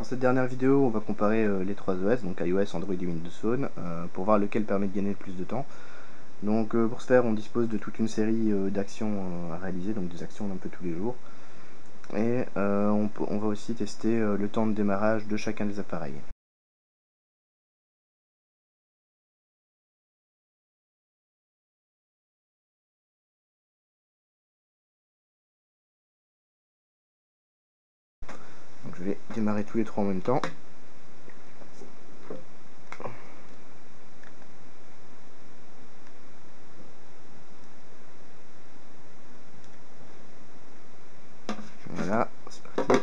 cette dernière vidéo, on va comparer les trois OS, donc iOS, Android et Windows Phone, pour voir lequel permet de gagner le plus de temps. Donc pour ce faire, on dispose de toute une série d'actions à réaliser, donc des actions un peu tous les jours. Et on va aussi tester le temps de démarrage de chacun des appareils. Donc je vais démarrer tous les trois en même temps. Voilà, c'est parti.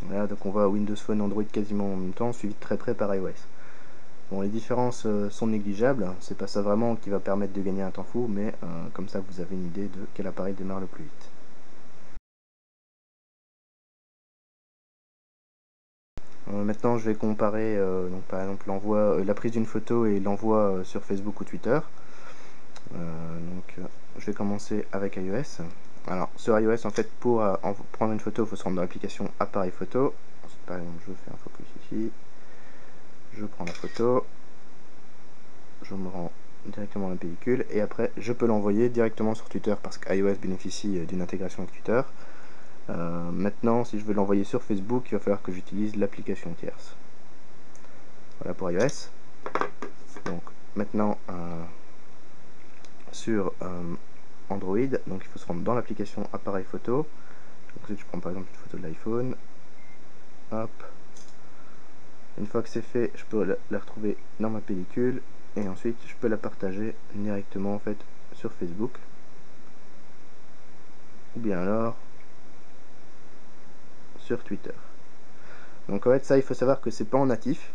Voilà, donc on voit Windows Phone, Android quasiment en même temps, suivi de très près par iOS. Bon, les différences sont négligeables, c'est pas ça vraiment qui va permettre de gagner un temps fou, mais comme ça vous avez une idée de quel appareil démarre le plus vite. Maintenant je vais comparer donc par exemple la prise d'une photo et l'envoi sur Facebook ou Twitter. Je vais commencer avec iOS. Alors sur iOS en fait pour prendre une photo il faut se rendre dans l'application appareil photo. Ensuite, par exemple je fais un focus ici, je prends la photo, je me rends directement dans la pellicule et après je peux l'envoyer directement sur Twitter parce qu'iOS bénéficie d'une intégration avec Twitter. Maintenant si je veux l'envoyer sur Facebook il va falloir que j'utilise l'application tierce. Voilà pour iOS. Donc maintenant sur Android, donc il faut se rendre dans l'application appareil photo. Donc je prends par exemple une photo de l'iPhone. Hop. Une fois que c'est fait, je peux la retrouver dans ma pellicule et ensuite je peux la partager directement en fait sur Facebook. Ou bien alors sur Twitter. Donc en fait ça il faut savoir que c'est pas en natif.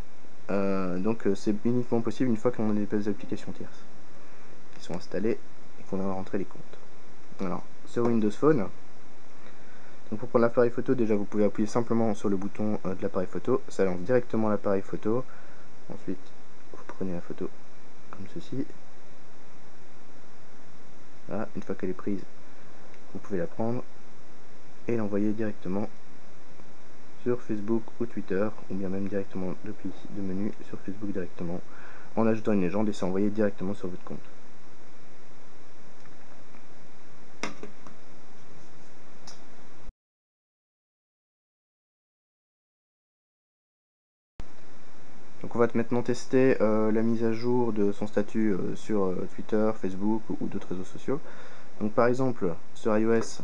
C'est uniquement possible une fois qu'on a des applications tierces qui sont installées et qu'on a rentré les comptes. Alors sur Windows Phone, donc pour prendre l'appareil photo, déjà vous pouvez appuyer simplement sur le bouton de l'appareil photo, ça lance directement l'appareil photo. Ensuite vous prenez la photo comme ceci. Voilà, une fois qu'elle est prise, vous pouvez la prendre et l'envoyer directement sur Facebook ou Twitter, ou bien même directement depuis le menu sur Facebook directement, en ajoutant une légende et c'est envoyé directement sur votre compte. Donc on va maintenant tester la mise à jour de son statut sur Twitter, Facebook ou d'autres réseaux sociaux. Donc par exemple sur iOS,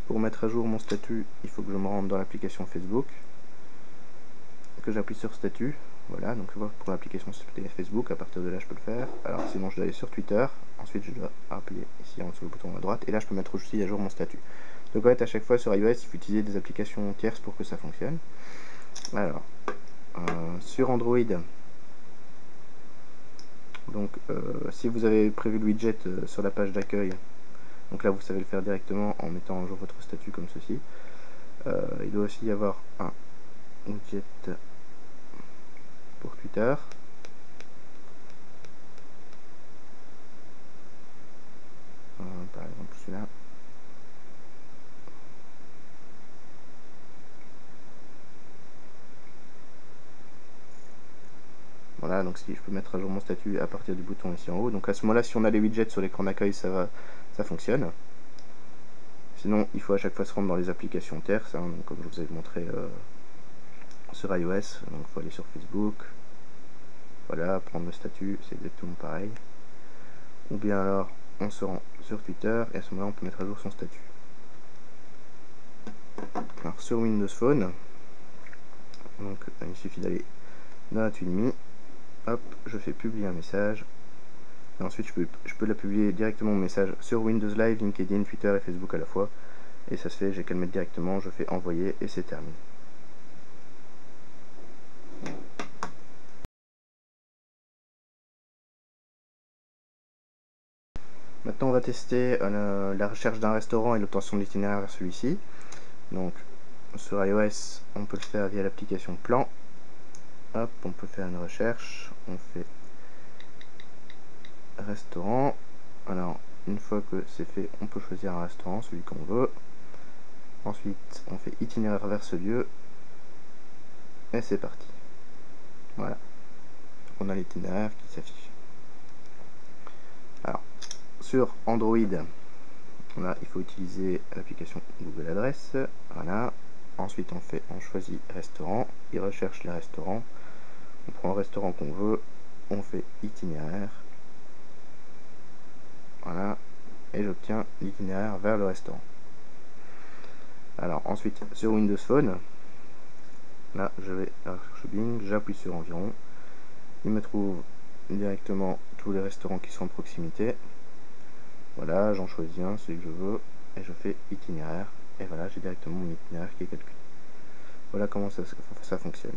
pour mettre à jour mon statut, il faut que je me rende dans l'application Facebook, que j'appuie sur statut. Voilà, donc pour l'application Facebook, à partir de là je peux le faire. Alors sinon je dois aller sur Twitter, ensuite je dois appuyer ici sur le bouton à droite, et là je peux mettre aussi à jour mon statut. Donc en fait à chaque fois sur iOS il faut utiliser des applications tierces pour que ça fonctionne. Alors sur Android, donc si vous avez prévu le widget sur la page d'accueil, donc là vous savez le faire directement en mettant à jour votre statut comme ceci. Il doit aussi y avoir un widget pour Twitter. Par exemple celui-là. Voilà, donc si je peux mettre à jour mon statut à partir du bouton ici en haut. Donc à ce moment-là, si on a les widgets sur l'écran d'accueil, ça fonctionne. Sinon, il faut à chaque fois se rendre dans les applications tierces, hein, donc, comme je vous avais montré sur iOS. Donc il faut aller sur Facebook. Voilà, prendre le statut, c'est exactement pareil. Ou bien alors, on se rend sur Twitter et à ce moment-là, on peut mettre à jour son statut. Alors sur Windows Phone, donc il suffit d'aller dans la tuile, hop, je fais publier un message. Et ensuite je peux la publier directement mon message sur Windows Live, LinkedIn, Twitter et Facebook à la fois. Et ça se fait, j'ai qu'à le mettre directement, je fais envoyer et c'est terminé. Maintenant on va tester la recherche d'un restaurant et l'obtention de l'itinéraire vers celui-ci. Donc sur iOS, on peut le faire via l'application Plan. Hop, on peut faire une recherche, on fait restaurant. Alors, une fois que c'est fait, on peut choisir un restaurant, celui qu'on veut. Ensuite, on fait itinéraire vers ce lieu. Et c'est parti. Voilà. On a l'itinéraire qui s'affiche. Alors, sur Android, là, il faut utiliser l'application Google Adresse. Voilà. Ensuite, on choisit restaurant. Il recherche les restaurants. On prend le restaurant qu'on veut. On fait itinéraire. Voilà. Et j'obtiens l'itinéraire vers le restaurant. Alors, ensuite, sur Windows Phone, là, je vais à la recherche Bing. J'appuie sur environ. Il me trouve directement tous les restaurants qui sont en proximité. Voilà, j'en choisis un, celui que je veux, et je fais itinéraire, et voilà, j'ai directement mon itinéraire qui est calculé. Voilà comment ça fonctionne.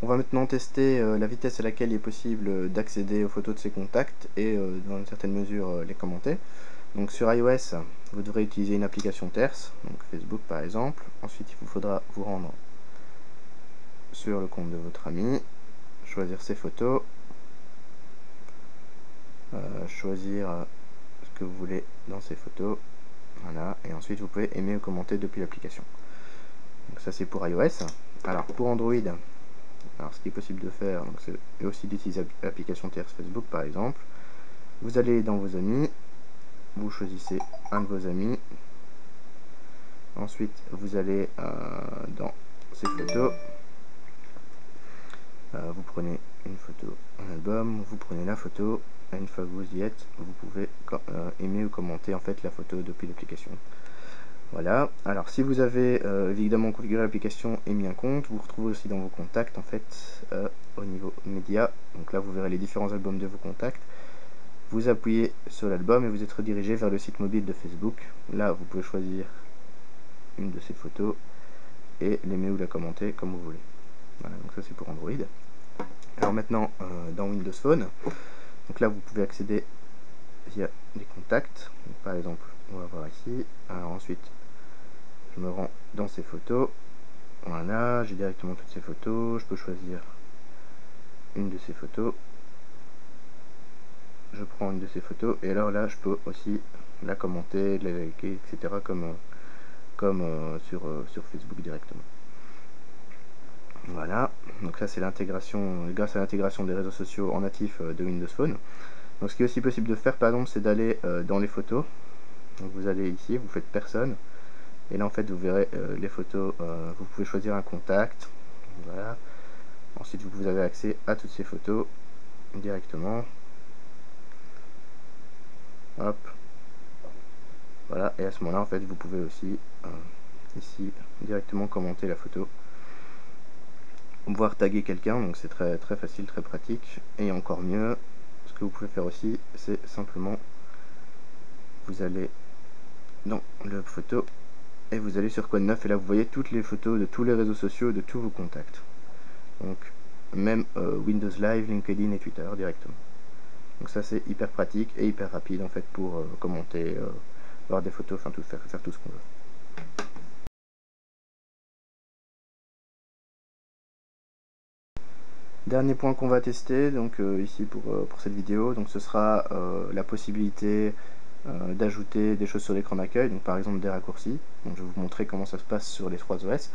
On va maintenant tester la vitesse à laquelle il est possible d'accéder aux photos de ses contacts et dans une certaine mesure les commenter. Donc sur iOS, vous devrez utiliser une application tierce, donc Facebook par exemple. Ensuite, il vous faudra vous rendre sur le compte de votre ami, choisir ses photos, choisir ce que vous voulez dans ces photos, voilà, et ensuite vous pouvez aimer ou commenter depuis l'application. Donc ça c'est pour iOS. Alors pour Android, alors ce qui est possible de faire, c'est aussi d'utiliser l'application tierce Facebook par exemple. Vous allez dans vos amis, vous choisissez un de vos amis, ensuite vous allez dans ces photos, vous prenez une photo, un album, vous prenez la photo, et une fois que vous y êtes, vous pouvez aimer ou commenter en fait la photo depuis l'application. Voilà, alors si vous avez évidemment configuré l'application et mis un compte, vous retrouvez aussi dans vos contacts en fait au niveau média. Donc là vous verrez les différents albums de vos contacts. Vous appuyez sur l'album et vous êtes redirigé vers le site mobile de Facebook. Là vous pouvez choisir une de ces photos et l'aimer ou la commenter comme vous voulez. Voilà, donc ça c'est pour Android. Alors maintenant dans Windows Phone, donc là vous pouvez accéder via les contacts. Donc, par exemple, on va voir ici. Alors ensuite, je me rends dans ces photos. Voilà, j'ai directement toutes ces photos. Je peux choisir une de ces photos. Je prends une de ces photos et alors là, je peux aussi la commenter, la liker, etc. comme sur Facebook directement. Voilà, donc ça c'est l'intégration, grâce à l'intégration des réseaux sociaux en natif de Windows Phone. Donc ce qui est aussi possible de faire par exemple, c'est d'aller dans les photos. Donc vous allez ici, vous faites personne. Et là en fait vous verrez les photos, vous pouvez choisir un contact, voilà. Ensuite vous avez accès à toutes ces photos directement, hop, voilà, et à ce moment là en fait vous pouvez aussi ici directement commenter la photo, voire taguer quelqu'un, donc c'est très facile, très pratique. Et encore mieux, ce que vous pouvez faire aussi, c'est simplement vous allez dans le photo et vous allez sur Code 9 et là vous voyez toutes les photos de tous les réseaux sociaux, de tous vos contacts. Donc même Windows Live, LinkedIn et Twitter directement. Donc ça c'est hyper pratique et hyper rapide en fait pour commenter, voir des photos, enfin tout, faire tout ce qu'on veut. Dernier point qu'on va tester donc ici pour cette vidéo, donc ce sera la possibilité d'ajouter des choses sur l'écran d'accueil, donc par exemple des raccourcis. Donc je vais vous montrer comment ça se passe sur les 3 OS.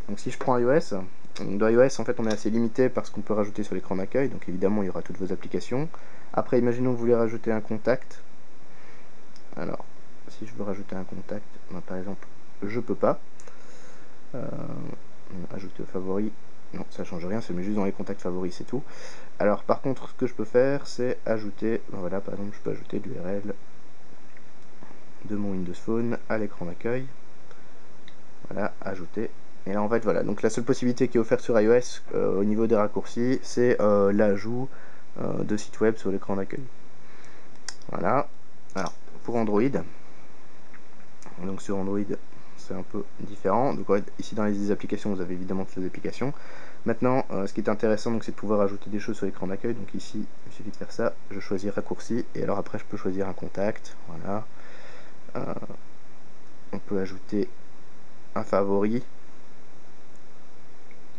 Donc si je prends iOS, dans iOS en fait on est assez limité par ce qu'on peut rajouter sur l'écran d'accueil, donc évidemment il y aura toutes vos applications. Après imaginons que vous voulez rajouter un contact. Alors si je veux rajouter un contact, ben, par exemple je peux pas. Ajouter aux favoris, non ça change rien, c'est juste dans les contacts favoris, c'est tout. Alors par contre ce que je peux faire c'est ajouter, ben, voilà par exemple je peux ajouter l'URL de mon Windows Phone à l'écran d'accueil. Voilà, ajouter. Et là en fait voilà, donc la seule possibilité qui est offerte sur iOS au niveau des raccourcis, c'est l'ajout de sites web sur l'écran d'accueil. Voilà. Alors pour Android, donc sur Android c'est un peu différent. Donc ouais, ici dans les applications, vous avez évidemment toutes les applications. Maintenant, ce qui est intéressant, c'est de pouvoir ajouter des choses sur l'écran d'accueil. Donc ici, il suffit de faire ça, je choisis raccourci, et alors après je peux choisir un contact, voilà. On peut ajouter un favori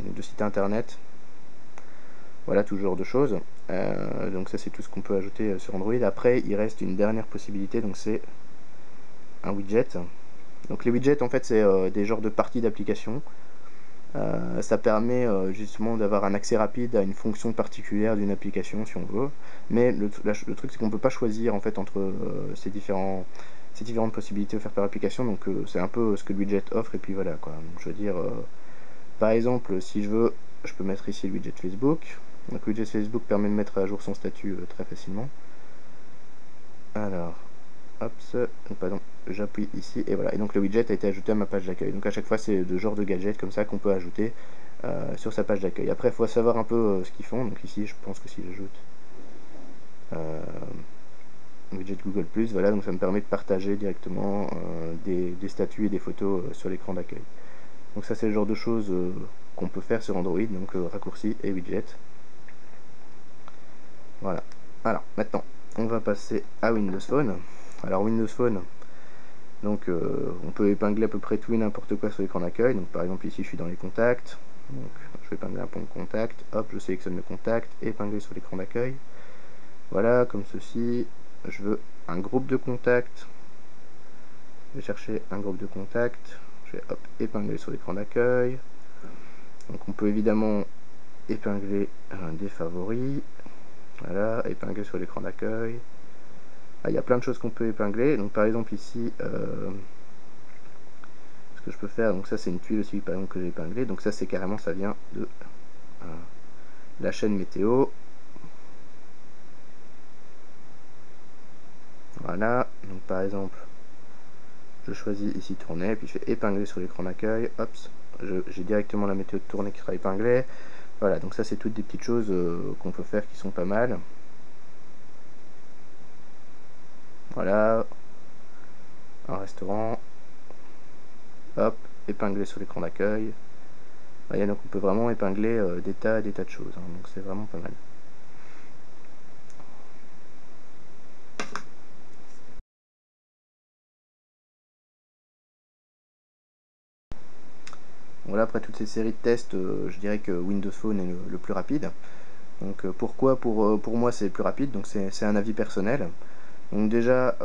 de site internet, voilà, tout ce genre de choses. Donc ça c'est tout ce qu'on peut ajouter sur Android. Après il reste une dernière possibilité, donc c'est un widget. Donc les widgets en fait c'est des genres de parties d'application. Ça permet justement d'avoir un accès rapide à une fonction particulière d'une application si on veut, mais le truc c'est qu'on ne peut pas choisir en fait entre ces différentes possibilités offertes par l'application, donc c'est un peu ce que le widget offre, et puis voilà quoi. Donc, je veux dire, par exemple si je veux, je peux mettre ici le widget Facebook. Donc le widget Facebook permet de mettre à jour son statut très facilement. Alors, hop, pardon, j'appuie ici et voilà, et donc le widget a été ajouté à ma page d'accueil. Donc à chaque fois c'est de genre de gadget comme ça qu'on peut ajouter sur sa page d'accueil. Après il faut savoir un peu ce qu'ils font. Donc ici je pense que si j'ajoute widget Google+, voilà, donc ça me permet de partager directement des statuts et des photos sur l'écran d'accueil. Donc ça c'est le genre de choses qu'on peut faire sur Android, donc raccourci et widget. Voilà. Alors maintenant on va passer à Windows Phone. Alors Windows Phone, donc on peut épingler à peu près tout et n'importe quoi sur l'écran d'accueil. Donc par exemple ici je suis dans les contacts, donc je vais épingler un bon contact, hop je sélectionne le contact, épingler sur l'écran d'accueil. Voilà, comme ceci. Je veux un groupe de contacts, je vais chercher un groupe de contacts, je vais hop épingler sur l'écran d'accueil. Donc on peut évidemment épingler des favoris, voilà, épingler sur l'écran d'accueil. Il y a plein de choses qu'on peut épingler. Donc par exemple ici ce que je peux faire, donc ça c'est une tuile aussi par exemple que j'ai épinglée, donc ça c'est carrément, ça vient de la chaîne météo. Voilà, donc par exemple je choisis ici tourner, puis je fais épingler sur l'écran d'accueil, hop, j'ai directement la météo de tournée qui sera épinglée. Voilà, donc ça c'est toutes des petites choses qu'on peut faire qui sont pas mal. Voilà, un restaurant, hop, épingler sur l'écran d'accueil. Voilà, donc on peut vraiment épingler des tas de choses, hein, donc c'est vraiment pas mal. Voilà, après toutes ces séries de tests, je dirais que Windows Phone est le plus rapide. Donc pourquoi pour moi c'est plus rapide, donc c'est un avis personnel. Donc déjà,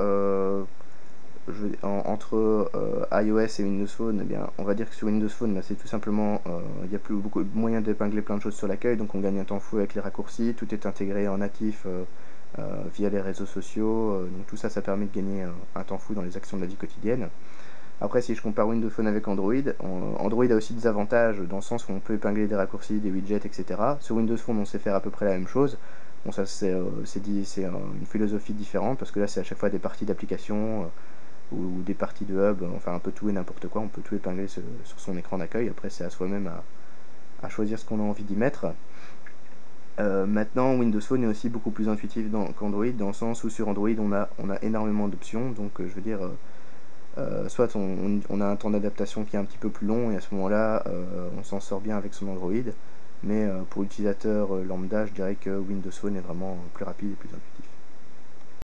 entre iOS et Windows Phone, eh bien, on va dire que sur Windows Phone, bah, c'est tout simplement, il y a plus beaucoup de moyens d'épingler plein de choses sur l'accueil, donc on gagne un temps fou avec les raccourcis, tout est intégré en natif via les réseaux sociaux, donc tout ça, ça permet de gagner un temps fou dans les actions de la vie quotidienne. Après, si je compare Windows Phone avec Android, Android a aussi des avantages dans le sens où on peut épingler des raccourcis, des widgets, etc. Sur Windows Phone, on sait faire à peu près la même chose. Bon, ça c'est une philosophie différente parce que là, c'est à chaque fois des parties d'application ou des parties de hub, enfin un peu tout et n'importe quoi. On peut tout épingler sur son écran d'accueil. Après, c'est à soi-même à choisir ce qu'on a envie d'y mettre. Maintenant, Windows Phone est aussi beaucoup plus intuitif qu'Android, dans le sens où sur Android, on a énormément d'options. Donc, je veux dire, soit on a un temps d'adaptation qui est un petit peu plus long, et à ce moment-là, on s'en sort bien avec son Android. Mais pour l'utilisateur lambda, je dirais que Windows Phone est vraiment plus rapide et plus intuitif.